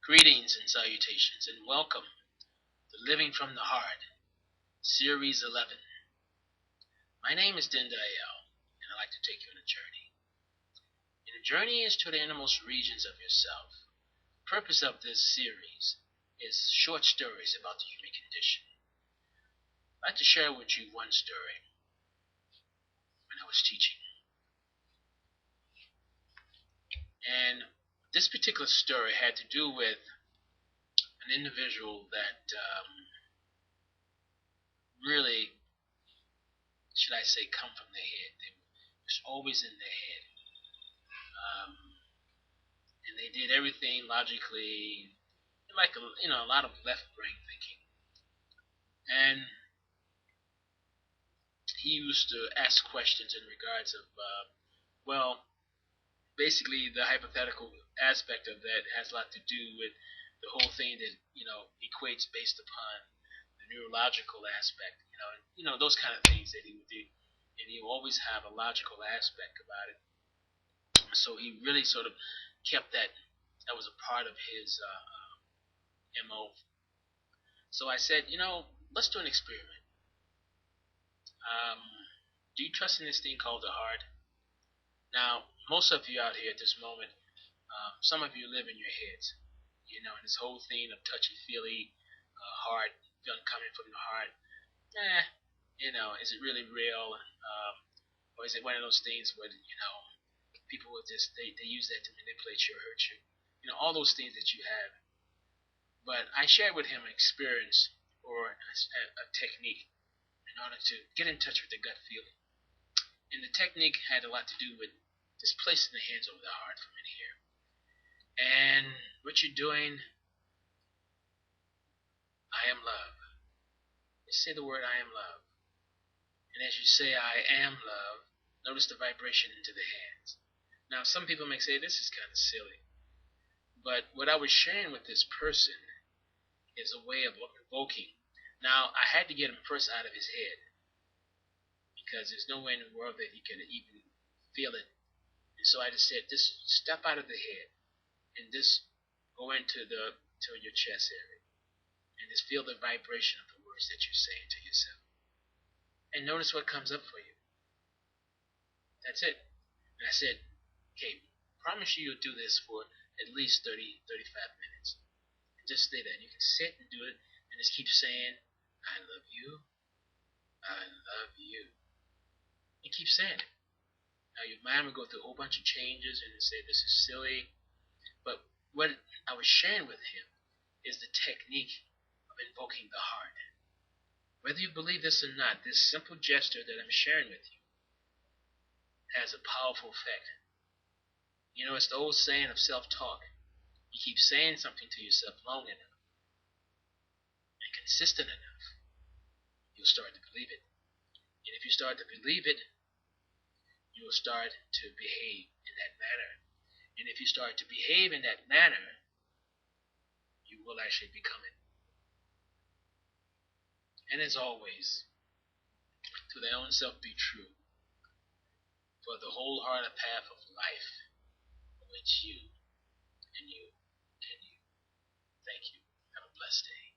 Greetings and salutations, and welcome to Living from the Heart, Series 11. My name is Dinndayal, and I'd like to take you on a journey. And the journey is to the innermost regions of yourself. The purpose of this series is short stories about the human condition. I'd like to share with you one story when I was teaching. And this particular story had to do with an individual that really, should I say, come from their head. They was always in their head. Um, and they did everything logically, like a lot of left brain thinking. And he used to ask questions in regards of, well, basically the hypothetical aspect of that has a lot to do with the whole thing that equates based upon the neurological aspect. Those kind of things that he would do, and he would always have a logical aspect about it. So he really sort of kept that. That was a part of his mo. So I said, let's do an experiment. Um, do you trust in this thing called the heart? Now, most of you out here at this moment, some of you live in your heads. And this whole thing of touchy-feely, heart, feeling coming from the heart. Is it really real? Or is it one of those things where, people will just, they use that to manipulate you or hurt you? All those things that you have. But I shared with him an experience or a technique in order to get in touch with the gut feeling. And the technique had a lot to do with just placing the hands over the heart from in here. And what you're doing, I am love. Just say the word I am love. And as you say I am love, notice the vibration into the hands. Now some people may say this is kind of silly. But what I was sharing with this person is a way of invoking. Now I had to get him first out of his head, because there's no way in the world that he could even feel it. And so I just said, just step out of the head and just go into your chest area and just feel the vibration of the words that you're saying to yourself. And notice what comes up for you. That's it. And I said, okay, promise you'll do this for at least 30, 35 minutes. And just stay there. And you can sit and do it and just keep saying, I love you. I love you. And keep saying it. Now your mind will go through a whole bunch of changes and say this is silly. But what I was sharing with him is the technique of invoking the heart. Whether you believe this or not, this simple gesture that I'm sharing with you has a powerful effect. It's the old saying of self-talk. You keep saying something to yourself long enough and consistent enough, you'll start to believe it. And if you start to believe it, you will start to behave in that manner. And if you start to behave in that manner, you will actually become it. And as always, to their own self be true, for the wholehearted path of life awaits you and you and you. Thank you. Have a blessed day.